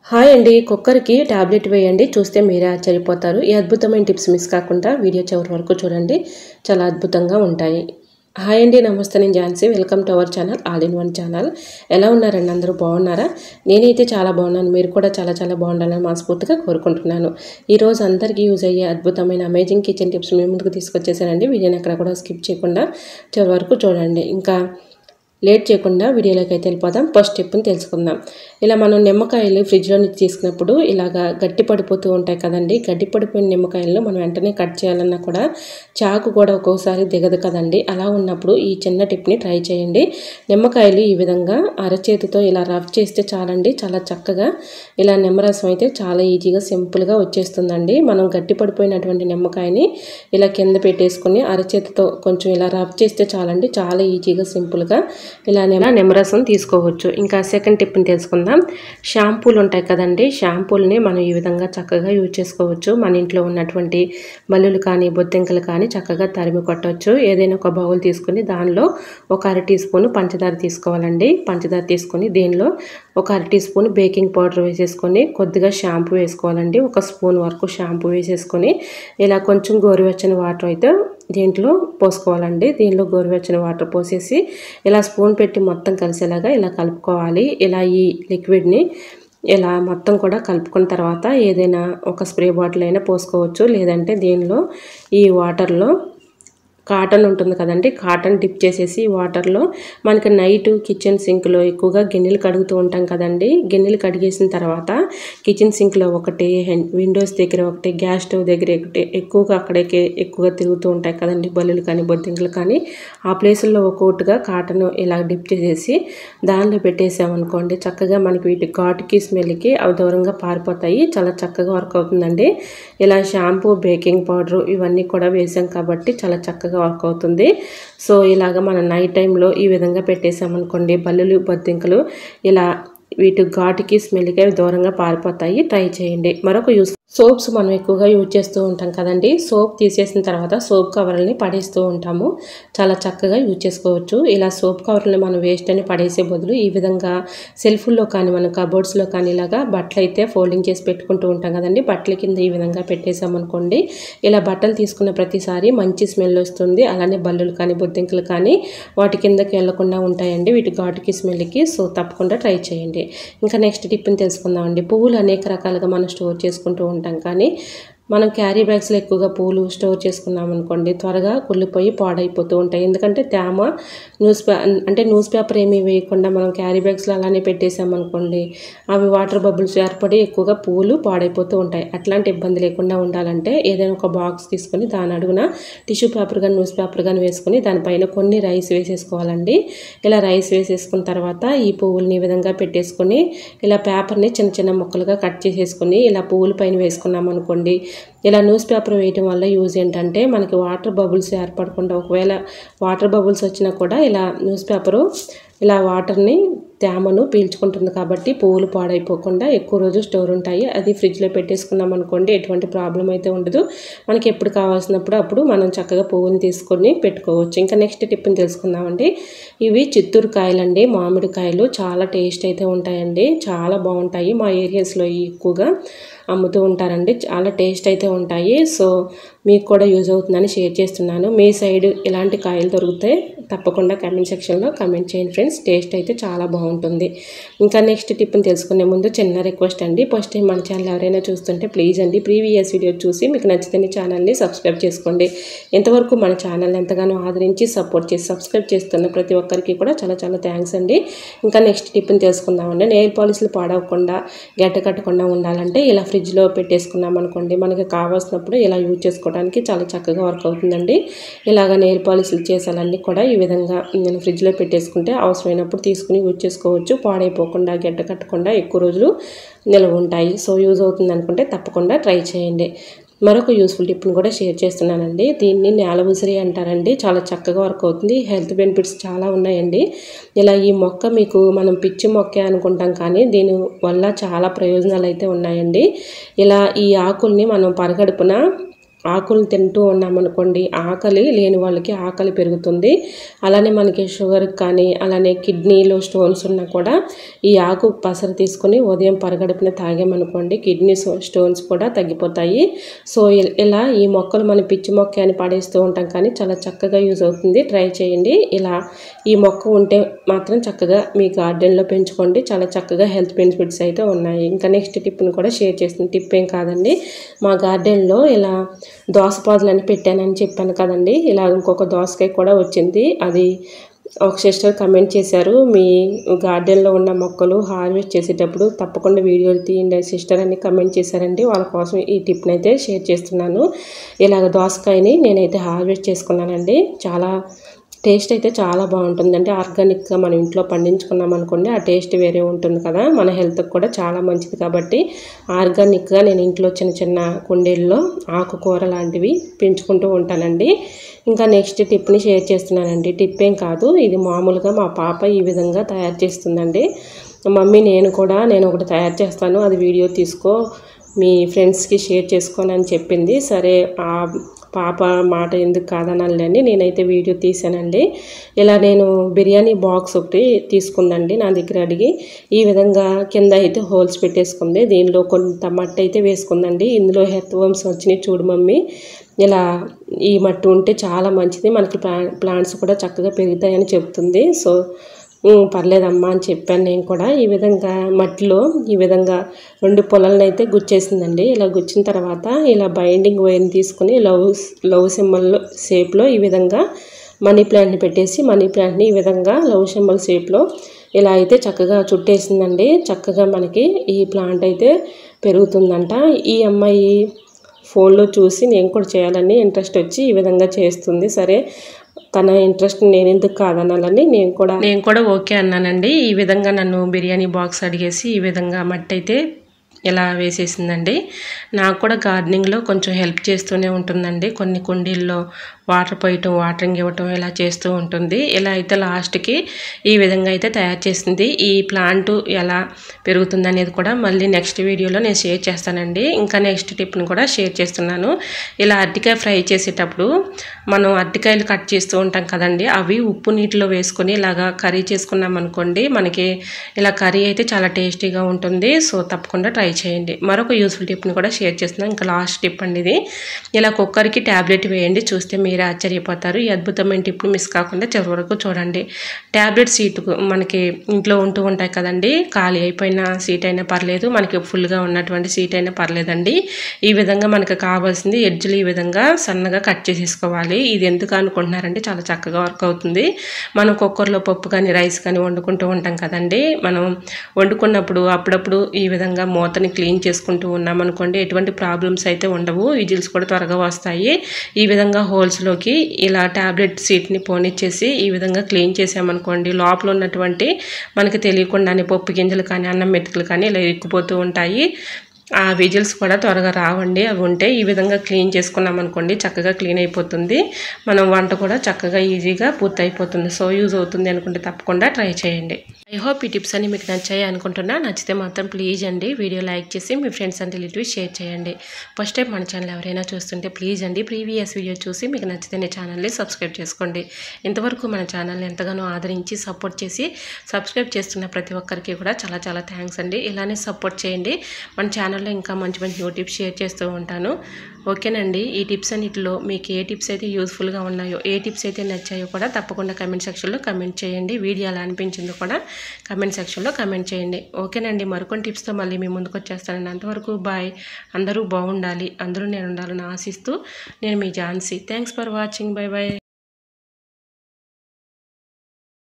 Hi అండి, కుక్కర్కి tablet వేయండి, చూస్తే మీరే ఆశ్చర్యపోతారు. ఈ అద్భుతమైన టిప్స్ మిస్ కాకుండా వీడియో చివరి వరకు చూడండి, చాలా అద్భుతంగా ఉంటాయి. హాయ్ అండి, నమస్తే. నేను Jhansi. Welcome to our channel, all in one channel. ఎలా ఉన్నారండి? అందరూ బాగున్నారా? నేనైతే చాలా బాగున్నాను. మీరు కూడా చాలా చాలా బాగుండాలని మనస్ఫూర్తిగా కోరుకుంటున్నాను. ఈరోజు అందరికీ యూజ్ అయ్యే అద్భుతమైన అమేజింగ్ కిచెన్ టిప్స్ మీ ముందుకు తీసుకొచ్చేసానండి. వీడియోని ఎక్కడ కూడా స్కిప్ చేయకుండా చివరి వరకు చూడండి. ఇంకా లేట్ చేయకుండా వీడియోలోకి అయితే వెళ్ళిపోదాం. ఫస్ట్ స్టెప్ని తెలుసుకుందాం. ఇలా మనం నిమ్మకాయలు ఫ్రిడ్జ్లో నుంచి తీసుకున్నప్పుడు ఇలాగా గట్టి పడిపోతూ ఉంటాయి కదండి. గట్టి పడిపోయిన నిమ్మకాయలను మనం వెంటనే కట్ చేయాలన్నా కూడా చాకు కూడా ఒక్కోసారి దిగదు కదండి. అలా ఉన్నప్పుడు ఈ చిన్న టిప్ని ట్రై చేయండి. నిమ్మకాయలు ఈ విధంగా అరచేతితో ఇలా రబ్ చేస్తే చాలండి, చాలా చక్కగా ఇలా నిమ్మరసం అయితే చాలా ఈజీగా సింపుల్గా వచ్చేస్తుందండి. మనం గట్టి పడిపోయినటువంటి నిమ్మకాయని ఇలా కింద పెట్టేసుకుని అరచేతితో కొంచెం ఇలా రబ్ చేస్తే చాలండి, చాలా ఈజీగా సింపుల్గా ఇలా నిమ్మరసం తీసుకోవచ్చు. ఇంకా సెకండ్ టిప్ని తెలుసుకుందాం. షాంపూలు ఉంటాయి కదండి, షాంపూలని మనం ఈ విధంగా చక్కగా యూజ్ చేసుకోవచ్చు. మన ఇంట్లో ఉన్నటువంటి బల్లులు కానీ బొద్దింకలు కానీ చక్కగా తరిమి కొట్టవచ్చు. ఏదైనా ఒక బౌల్ తీసుకుని దానిలో ఒక 1/2 టీ స్పూన్ పంచదార తీసుకోవాలండి. పంచదార తీసుకొని దీనిలో ఒక 1/2 టీ స్పూన్ బేకింగ్ పౌడర్ వేసేసుకొని కొద్దిగా షాంపూ వేసుకోవాలండి. 1 స్పూన్ వరకు షాంపూ వేసేసుకొని ఇలా కొంచెం గోరువెచ్చని వాటర్ అయితే దీంట్లో పోసుకోవాలండి. దీనిలో గోరువెచ్చని వాటర్ పోసేసి ఇలా స్పూన్ పెట్టి మొత్తం కలిసేలాగా ఇలా కలుపుకోవాలి. ఇలా ఈ లిక్విడ్ని ఇలా మొత్తం కూడా కలుపుకున్న తర్వాత ఏదైనా ఒక స్ప్రే బాటిల్ అయినా పోసుకోవచ్చు. లేదంటే దీనిలో ఈ వాటర్లో కాటన్ ఉంటుంది కదండి, కాటన్ డిప్ చేసేసి వాటర్లో మనకి నైట్ కిచెన్ సింక్లో ఎక్కువగా గిన్నెలు కడుగుతూ ఉంటాం కదండి. గిన్నెలు కడిగేసిన తర్వాత కిచెన్ సింక్లో ఒకటి, విండోస్ దగ్గర ఒకటి, గ్యాస్ స్టవ్ దగ్గర ఒకటి, ఎక్కువగా అక్కడికి ఎక్కువగా తిరుగుతూ ఉంటాయి కదండి బల్లులు కానీ బొద్దింకలు కానీ. ఆ ప్లేసుల్లో ఒక్కొక్కటిగా కాటన్ ఇలా డిప్ చేసేసి దానిలో పెట్టేసామనుకోండి, చక్కగా మనకి వీటి ఘాటుకి స్మెల్కి అవి దూరంగా పారిపోతాయి. చాలా చక్కగా వర్క్ అవుతుందండి. ఇలా షాంపూ, బేకింగ్ పౌడరు ఇవన్నీ కూడా వేసాం కాబట్టి చాలా చక్కగా వర్క్ అవుతుంది. సో ఇలాగ మనం నైట్ టైంలో ఈ విధంగా పెట్టేసామనుకోండి, బల్లులు బొద్దింకలు ఇలా వీటి ఘాటుకి స్మెల్కి అవి దూరంగా పారిపోతాయి. ట్రై చేయండి. మరొక సోప్స్ మనం ఎక్కువగా యూజ్ చేస్తూ ఉంటాం కదండి. సోప్ తీసేసిన తర్వాత సోప్ కవర్లని పడేస్తూ ఉంటాము. చాలా చక్కగా యూజ్ చేసుకోవచ్చు. ఇలా సోప్ కవర్లని మనం వేస్ట్ అని పడేసే బదులు ఈ విధంగా సెల్ఫుల్లో కానీ మనం కబోర్డ్స్లో కానీ ఇలాగా బట్టలు అయితే ఫోల్డింగ్ చేసి పెట్టుకుంటూ ఉంటాం కదండి. బట్టల కింద ఈ విధంగా పెట్టేసామనుకోండి, ఇలా బట్టలు తీసుకున్న ప్రతిసారి మంచి స్మెల్ వస్తుంది. అలానే బల్లులు కానీ బొద్దింకలు కానీ వాటి కిందకి వెళ్లకుండా ఉంటాయండి వీటి ఘాటుకి స్మెల్కి. సో తప్పకుండా ట్రై చేయండి. ఇంకా నెక్స్ట్ టిప్ని తెలుసుకుందామండి. పువ్వులు అనేక రకాలుగా మనం స్టోర్ చేసుకుంటూ ఉంటాం కానీ మనం క్యారీ బ్యాగ్స్లో ఎక్కువగా పూలు స్టోర్ చేసుకున్నాం అనుకోండి, త్వరగా కుళ్ళిపోయి పాడైపోతూ ఉంటాయి. ఎందుకంటే తేమ న్యూస్ పేపర్ ఏమీ వేయకుండా మనం క్యారీ బ్యాగ్స్లో అలానే పెట్టేసామనుకోండి, అవి వాటర్ బబుల్స్ ఏర్పడి ఎక్కువగా పూలు పాడైపోతూ ఉంటాయి. అట్లాంటి ఇబ్బంది లేకుండా ఉండాలంటే ఏదైనా ఒక బాక్స్ తీసుకొని దాని అడుగున టిష్యూ పేపర్ కానీ న్యూస్ పేపర్ కానీ వేసుకొని దానిపైన కొన్ని రైస్ వేసేసుకోవాలండి. ఇలా రైస్ వేసేసుకున్న తర్వాత ఈ పువ్వులని ఈ విధంగా పెట్టేసుకొని ఇలా పేపర్ని చిన్న చిన్న ముక్కలుగా కట్ చేసేసుకొని ఇలా పువ్వుల పైన వేసుకున్నాం అనుకోండి, ఇలా న్యూస్ పేపర్ వేయటం వల్ల యూజ్ ఏంటంటే మనకి వాటర్ బబుల్స్ ఏర్పడకుండా, ఒకవేళ వాటర్ బబుల్స్ వచ్చినా కూడా ఇలా న్యూస్ పేపరు ఇలా వాటర్ని తేమను పీల్చుకుంటుంది కాబట్టి పువ్వులు పాడైపోకుండా ఎక్కువ రోజు స్టోర్ ఉంటాయి. అది ఫ్రిడ్జ్లో పెట్టేసుకున్నాం అనుకోండి, ఎటువంటి ప్రాబ్లం అయితే ఉండదు. మనకి ఎప్పుడు కావాల్సినప్పుడు అప్పుడు మనం చక్కగా పువ్వుని తీసుకొని పెట్టుకోవచ్చు. ఇంకా నెక్స్ట్ టిప్ని తెలుసుకుందామండి. ఇవి చిత్తూరు కాయలండి, మామిడికాయలు చాలా టేస్ట్ అయితే ఉంటాయండి, చాలా బాగుంటాయి. మా ఏరియాస్లో ఎక్కువగా అమ్ముతూ ఉంటారండి, చాలా టేస్ట్ అయితే ఉంటాయి. సో మీకు కూడా యూజ్ అవుతుందని షేర్ చేస్తున్నాను. మీ సైడ్ ఇలాంటి కాయలు దొరికితే తప్పకుండా కామెంట్ సెక్షన్లో కామెంట్ చేయండి ఫ్రెండ్స్. టేస్ట్ అయితే చాలా బాగుంటుంది. ఇంకా నెక్స్ట్ టిప్ని తెలుసుకునే ముందు చిన్న రిక్వెస్ట్ అండి. ఫస్ట్ టైం మన ఛానల్ ఎవరైనా చూస్తుంటే ప్లీజ్ అండి ప్రీవియస్ వీడియో చూసి మీకు నచ్చితే ఛానల్ని సబ్స్క్రైబ్ చేసుకోండి. ఇంతవరకు మన ఛానల్ ఎంతగానో ఆదరించి సపోర్ట్ చేసి సబ్స్క్రైబ్ చేస్తున్న ప్రతి ఒక్కరికి కూడా చాలా చాలా థ్యాంక్స్ అండి. ఇంకా నెక్స్ట్ టిప్ని తెలుసుకుందామండి. నెయిల్ పాలిష్లు పాడవకుండా గడ్డ కట్టకుండా ఉండాలంటే ఇలా ఫ్రిడ్జ్లో పెట్టేసుకున్నాం అనుకోండి, మనకి కావాల్సినప్పుడు ఇలా యూజ్ చేసుకోవడానికి చాలా చక్కగా వర్క్ అవుతుందండి. ఇలాగ నెయిల్ పాలిష్లు చేసాలన్నీ కూడా ఈ విధంగా నేను ఫ్రిడ్జ్లో పెట్టేసుకుంటే అవసరమైనప్పుడు తీసుకుని యూజ్ చేసుకోవచ్చు. పాడైపోకుండా గడ్డ కట్టకుండా ఎక్కువ రోజులు నిల్వ ఉంటాయి. సో యూజ్ అవుతుంది అనుకుంటే తప్పకుండా ట్రై చేయండి. మరొక యూస్ఫుల్ టిప్ని కూడా షేర్ చేస్తున్నానండి. దీన్ని నేల ఉసిరి అంటారండి. చాలా చక్కగా వర్క్ అవుతుంది. హెల్త్ బెనిఫిట్స్ చాలా ఉన్నాయండి. ఇలా ఈ మొక్క మీకు మనం పిచ్చి మొక్కే అనుకుంటాం కానీ దీని వల్ల చాలా ప్రయోజనాలు అయితే ఉన్నాయండి. ఇలా ఈ ఆకుల్ని మనం పరగడుపున ఆకులను తింటూ ఉన్నామనుకోండి ఆకలి లేని వాళ్ళకి ఆకలి పెరుగుతుంది. అలానే మనకి షుగర్ కానీ అలానే కిడ్నీలో స్టోన్స్ ఉన్నా కూడా ఈ ఆకు పసరు తీసుకొని ఉదయం పరగడుపున తాగామనుకోండి కిడ్నీ స్టోన్స్ కూడా తగ్గిపోతాయి. సో ఇలా ఈ మొక్కలు మనం పిచ్చి మొక్క అని పడేస్తూ ఉంటాం కానీ చాలా చక్కగా యూజ్ అవుతుంది. ట్రై చేయండి. ఇలా ఈ మొక్క ఉంటే మాత్రం చక్కగా మీ గార్డెన్లో పెంచుకోండి. చాలా చక్కగా హెల్త్ బెనిఫిట్స్ అయితే ఉన్నాయి. ఇంకా నెక్స్ట్ టిప్ని కూడా షేర్ చేస్తుంది. టిప్ ఏం కాదండి, మా గార్డెన్లో ఇలా దోసపాదులని పెట్టానని చెప్పాను కదండి. ఇలా ఇంకొక దోసకాయ కూడా వచ్చింది. అది ఒక సిస్టర్ కమెంట్ చేశారు, మీ గార్డెన్లో ఉన్న మొక్కలు హార్వెస్ట్ చేసేటప్పుడు తప్పకుండా వీడియోలు తీయండి సిస్టర్ అని కమెంట్ చేశారండి. వాళ్ళ కోసం ఈ టిప్ని అయితే షేర్ చేస్తున్నాను. ఇలాగ దోసకాయని నేనైతే హార్వెస్ట్ చేసుకున్నానండి. చాలా టేస్ట్ అయితే చాలా బాగుంటుందండి. ఆర్గానిక్గా మనం ఇంట్లో పండించుకున్నాం అనుకోండి ఆ టేస్ట్ వేరే ఉంటుంది కదా, మన హెల్త్కి కూడా చాలా మంచిది. కాబట్టి ఆర్గానిక్గా నేను ఇంట్లో చిన్న చిన్న కుండీల్లో ఆకుకూర లాంటివి పెంచుకుంటూ ఉంటానండి. ఇంకా నెక్స్ట్ టిప్ని షేర్ చేస్తున్నానండి. టిప్ ఏం కాదు, ఇది మామూలుగా మా పాప ఈ విధంగా తయారు చేస్తుందండి. మమ్మీ నేను ఒకటి తయారు చేస్తాను, అది వీడియో తీసుకో మీ ఫ్రెండ్స్కి షేర్ చేసుకోని అని చెప్పింది. సరే ఆ పాప మాట ఎందుకు కాదనాలని నేనైతే వీడియో తీసానండి. ఇలా నేను బిర్యానీ బాక్స్ ఒకటి తీసుకుందండి నా దగ్గర అడిగి. ఈ విధంగా కింద అయితే హోల్స్ పెట్టేసుకుంది. దీనిలో కొంత మట్టి అయితే వేసుకుందండి. ఇందులో హెర్త్ వర్మ్స్ వచ్చినాయి చూడు మమ్మీ, ఇలా ఈ మట్టి ఉంటే చాలా మంచిది, మనకి ప్లాంట్స్ కూడా చక్కగా పెరుగుతాయని చెప్తుంది. సో పర్లేదమ్మా అని చెప్పాను నేను కూడా. ఈ విధంగా మట్టిలో ఈ విధంగా 2 పొలాలను అయితే గుచ్చేసిందండి. ఇలా గుచ్చిన తర్వాత ఇలా బైండింగ్ వైర్ని తీసుకుని లవ్ సింబల్ షేప్లో ఈ విధంగా మనీ ప్లాంట్ని పెట్టేసి మనీ ప్లాంట్ని ఈ విధంగా లవ్ సింబల్ షేప్లో ఇలా అయితే చక్కగా చుట్టేసిందండి. చక్కగా మనకి ఈ ప్లాంట్ అయితే పెరుగుతుందంట. ఈ అమ్మాయి ఫోన్లో చూసి నేను కూడా చేయాలని ఇంట్రెస్ట్ వచ్చి ఈ విధంగా చేస్తుంది. సరే తన ఇంట్రెస్ట్ నేను ఎందుకు కాదనాలని నేను కూడా ఓకే అన్నానండి. ఈ విధంగా నన్ను బిర్యానీ బాక్స్ అడిగేసి ఈ విధంగా మట్టి అయితే ఇలా వేసేసిందండి. నాకు కూడా గార్డెనింగ్లో కొంచెం హెల్ప్ చేస్తూనే ఉంటుందండి. కొన్ని కుండీల్లో వాటర్ పోయటం వాటరింగ్ ఇవ్వటం ఇలా చేస్తూ ఉంటుంది. ఇలా అయితే లాస్ట్కి ఈ విధంగా అయితే తయారు చేసింది. ఈ ప్లాంట్ ఎలా పెరుగుతుంది అనేది కూడా మళ్ళీ నెక్స్ట్ వీడియోలో నేను షేర్ చేస్తానండి. ఇంకా నెక్స్ట్ టిప్ని కూడా షేర్ చేస్తున్నాను. ఇలా అరటికాయ ఫ్రై చేసేటప్పుడు మనం అరటికాయలు కట్ చేస్తూ ఉంటాం కదండి, అవి ఉప్పు నీటిలో వేసుకొని ఇలాగా కర్రీ చేసుకున్నాం అనుకోండి మనకి ఇలా కర్రీ అయితే చాలా టేస్టీగా ఉంటుంది. సో తప్పకుండా ట్రై చేయండి. మరొక యూస్ఫుల్ టిప్ని కూడా షేర్ చేస్తున్నాను. ఇంకా లాస్ట్ టిప్ అండి ఇది. ఇలా కుక్కర్కి ట్యాబ్లెట్ వేయండి, చూస్తే మీరే ఆశ్చర్యపోతారు. ఈ అద్భుతమైన టిప్ని మిస్ కాకుండా చివరి వరకు చూడండి. ట్యాబ్లెట్ సీట్ మనకి ఇంట్లో ఉంటూ ఉంటాయి కదండి, ఖాళీ అయిపోయిన సీట్ అయినా పర్లేదు, మనకి ఫుల్గా ఉన్నటువంటి సీట్ అయినా పర్లేదండి. ఈ విధంగా మనకు కావాల్సింది ఎడ్జ్లు ఈ విధంగా సన్నగా కట్ చేసేసుకోవాలి. ఇది ఎందుకు అనుకుంటున్నారంటే చాలా చక్కగా వర్క్ అవుతుంది. మనం కుక్కర్లో పప్పు కానీ రైస్ కానీ వండుకుంటూ ఉంటాం కదండి, మనం వండుకున్నప్పుడు అప్పుడప్పుడు ఈ విధంగా మూతని క్లీన్ చేసుకుంటూ ఉన్నాం అనుకోండి ఎటువంటి ప్రాబ్లమ్స్ అయితే ఉండవు, విజిల్స్ కూడా త్వరగా వస్తాయి. ఈ విధంగా హోల్స్లోకి ఇలా ట్యాబ్లెట్ సీట్ని పోనిచ్చేసి ఈ విధంగా క్లీన్ చేసామనుకోండి లోపల ఉన్నటువంటి మనకి తెలియకుండానే పప్పు గింజలు కానీ అన్నం మెతుకులు కానీ ఇలా ఇరుక్కుపోతూ ఉంటాయి. ఆ విజిల్స్ కూడా త్వరగా రావండి. అవి ఉంటే ఈ విధంగా క్లీన్ చేసుకున్నాం అనుకోండి చక్కగా క్లీన్ అయిపోతుంది. మనం వంట కూడా చక్కగా ఈజీగా పూర్తి అయిపోతుంది. సో యూజ్ అవుతుంది అనుకుంటే తప్పకుండా ట్రై చేయండి. ఐ హోప్ ఈ టిప్స్ అన్ని మీకు నచ్చాయి అనుకుంటున్నా. నచ్చితే మాత్రం ప్లీజ్ అండి వీడియో లైక్ చేసి మీ ఫ్రెండ్స్ అండ్ రిలేటివ్స్ షేర్ చేయండి. ఫస్ట్ టైం మన ఛానల్ ఎవరైనా చూస్తుంటే ప్లీజ్ అండి ప్రీవియస్ వీడియో చూసి మీకు నచ్చితే ఛానల్ని సబ్స్క్రైబ్ చేసుకోండి. ఇంతవరకు మన ఛానల్ని ఎంతగానో ఆదరించి సపోర్ట్ చేసి సబ్స్క్రైబ్ చేస్తున్న ప్రతి ఒక్కరికి కూడా చాలా చాలా థ్యాంక్స్ అండి. ఇలానే సపోర్ట్ చేయండి. మన ఛానల్లో ఇంకా మంచి మంచి న్యూ టిప్స్ షేర్ చేస్తూ ఉంటాను. ఓకేనండి. ఈ టిప్స్ అన్నిటిలో మీకు ఏ టిప్స్ అయితే యూస్ఫుల్గా ఉన్నాయో ఏ టిప్స్ అయితే నచ్చాయో కూడా తప్పకుండా కమెంట్ సెక్షన్లో కమెంట్ చేయండి. వీడియో ఎలా అనిపించిందో కూడా కమెంట్ సెక్షన్లో కమెంట్ చేయండి. ఓకేనండి. మరికొన్ని టిప్స్తో మళ్ళీ మీ ముందుకు వచ్చేస్తానండి. అంతవరకు బాయ్. అందరూ బాగుండాలి, అందరూ నేను ఉండాలని ఆశిస్తూ నేను మీ Jhansi. Thanks for watching. Bye by.